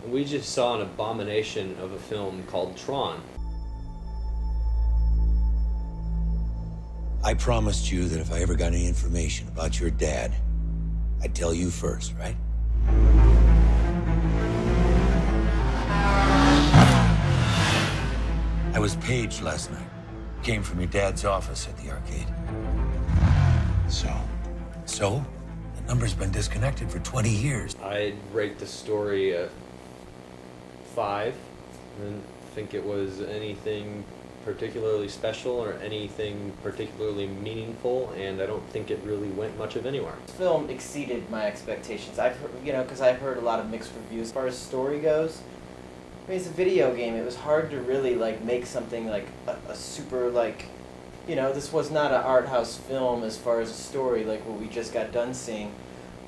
We just saw an abomination of a film called Tron. I promised you that if I ever got any information about your dad, I'd tell you first, right? I was paged last night. Came from your dad's office at the arcade. So? The number's been disconnected for 20 years. I'd rate the story a 5. I didn't think it was anything particularly special or anything particularly meaningful, and I don't think it really went much of anywhere. The film exceeded my expectations. I've heard, because I've heard a lot of mixed reviews. As far as story goes, I mean, it's a video game. It was hard to really make something like a super this was not an art house film as far as a story like what we just got done seeing.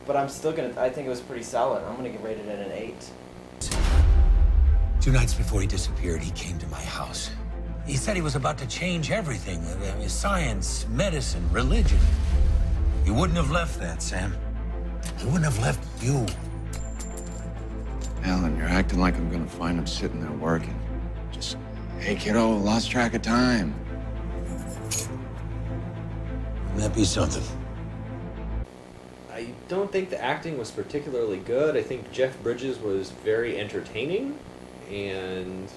But I think it was pretty solid. I'm gonna rate it at an 8. 2 nights before he disappeared, he came to my house. He said he was about to change everything. Science, medicine, religion. He wouldn't have left that, Sam. He wouldn't have left you. Alan, you're acting like I'm gonna find him sitting there working. Just, hey kiddo, lost track of time. Wouldn't that be something? I don't think the acting was particularly good. I think Jeff Bridges was very entertaining, and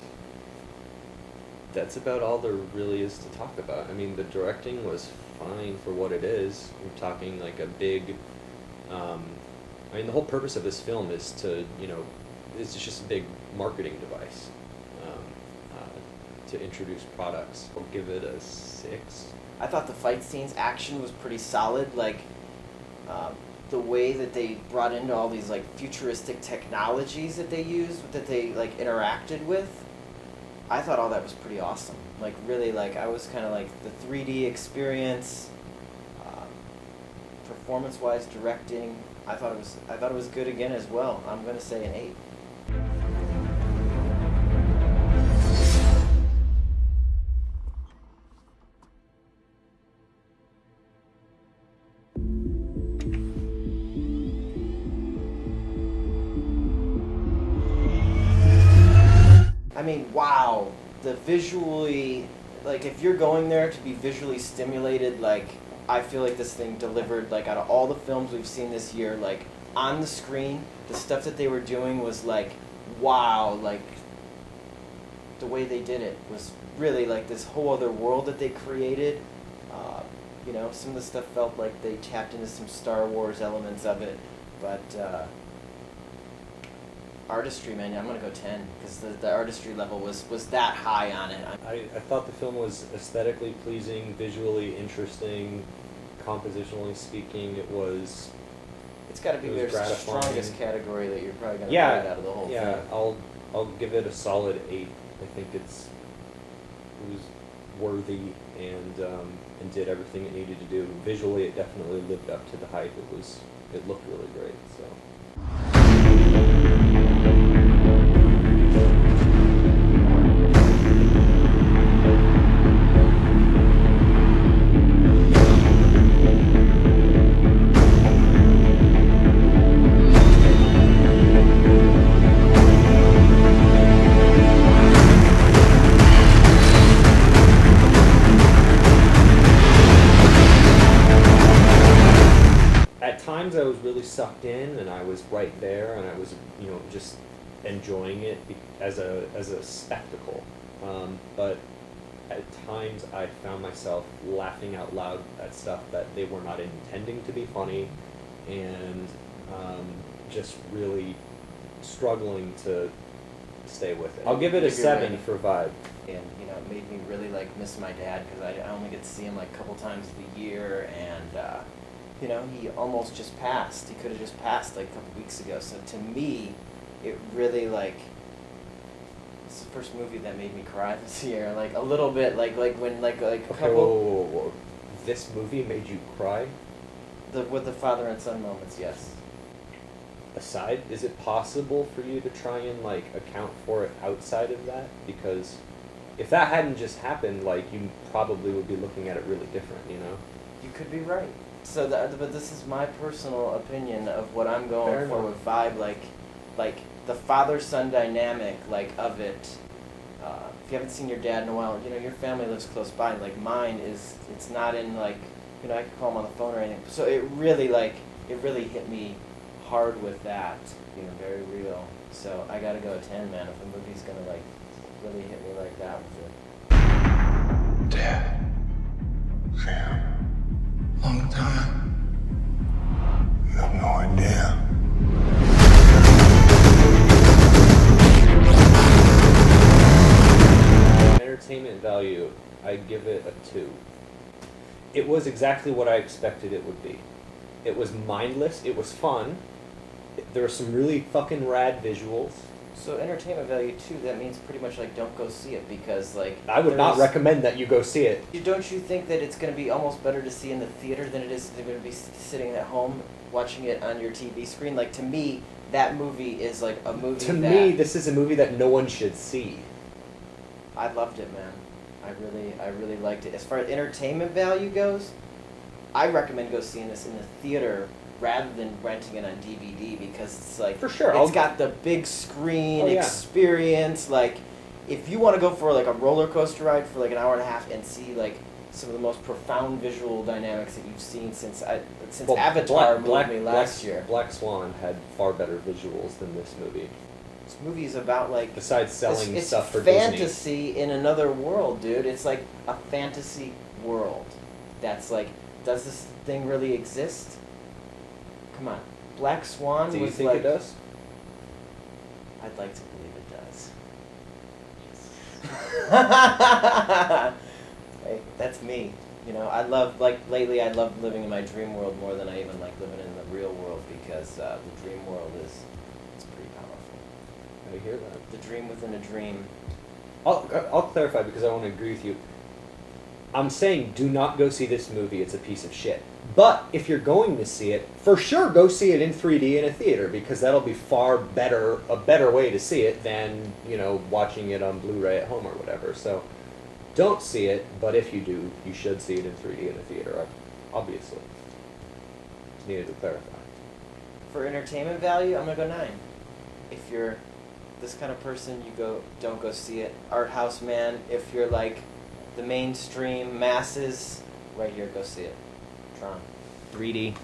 that's about all there really is to talk about. I mean, the directing was fine for what it is. We're talking like a big... the whole purpose of this film is to, it's just a big marketing device to introduce products. I'll give it a 6. I thought the fight scenes, action was pretty solid. The way that they brought into all these futuristic technologies that they used, that they interacted with, I thought all that was pretty awesome. I was kind of the 3D experience, performance-wise, directing. I thought it was good again as well. I'm gonna say an 8. I mean, wow, the visually, if you're going there to be visually stimulated, I feel like this thing delivered, out of all the films we've seen this year, on the screen, the stuff that they were doing was, wow, the way they did it was really, this whole other world that they created. Some of the stuff felt like they tapped into some Star Wars elements of it, but, artistry, man, I'm gonna go 10 because the artistry level was that high on it. I thought the film was aesthetically pleasing, visually interesting, compositionally speaking. It's got to be their gratifying. strongest category that you're probably gonna rate out of the whole yeah. thing. I'll give it a solid 8. I think it was worthy and did everything it needed to do. Visually, it definitely lived up to the hype. It looked really great. So. At times I was really sucked in, and I was right there, and I was, just enjoying it as a spectacle. But at times I found myself laughing out loud at stuff that they were not intending to be funny, and just really struggling to stay with it. I'll give it a 7 for vibe. And it made me really miss my dad because I only get to see him a couple times a year, and he almost just passed. He could have just passed a couple weeks ago. So to me, it really it's the first movie that made me cry this year. A little bit, when a Okay, couple. whoa. This movie made you cry? With the father and son moments, yes. Aside, is it possible for you to try and account for it outside of that? Because if that hadn't just happened, you probably would be looking at it really different, You could be right. So, but this is my personal opinion of what I'm going Fair for enough. with vibe. the father-son dynamic, like, of it. If you haven't seen your dad in a while, you know, your family lives close by. Like, mine is, it's not in, like, you know, I could call him on the phone or anything. So it really, like, it really hit me hard with that, being very real. So I gotta go a 10, man, if a movie's gonna, like, really hit me like that with it. Dad. Sam. Long time. You have no idea. Entertainment value, I give it a 2. It was exactly what I expected it would be. It was mindless, it was fun, there were some really fucking rad visuals. So entertainment value too, that means pretty much like don't go see it because like... I would not recommend that you go see it. Don't you think that it's going to be almost better to see in the theater than it is to be sitting at home watching it on your TV screen? Like to me, that movie is like a movie To me, this is a movie that no one should see. I loved it, man. I really liked it. As far as entertainment value goes, I recommend go seeing this in the theater rather than renting it on DVD because it's like for sure it's got the big screen Oh, yeah. experience. Like if you want to go for like a roller coaster ride for like an hour and a half and see like some of the most profound visual dynamics that you've seen since Avatar moved me last year. Black Swan had far better visuals than this movie. This movie is about like besides selling it's stuff for Disney. fantasy in another world, dude. It's like a fantasy world. That's like, does this thing really exist? Come on, Black Swan. Do you was think like, it does? I'd like to believe it does. Hey, that's me. You know, I love lately. I love living in my dream world more than I even like living in the real world because the dream world is pretty powerful. I hear that. The dream within a dream. I'll clarify because I want to agree with you. I'm saying do not go see this movie. It's a piece of shit. But if you're going to see it, for sure go see it in 3D in a theater because that'll be a better way to see it than, you know, watching it on Blu-ray at home or whatever. So don't see it, but if you do, you should see it in 3D in a theater, obviously. Just needed to clarify. For entertainment value, I'm gonna go 9. If you're this kind of person, don't go see it. Art house man. If you're like the mainstream masses, right here, go see it. Tron. 3D.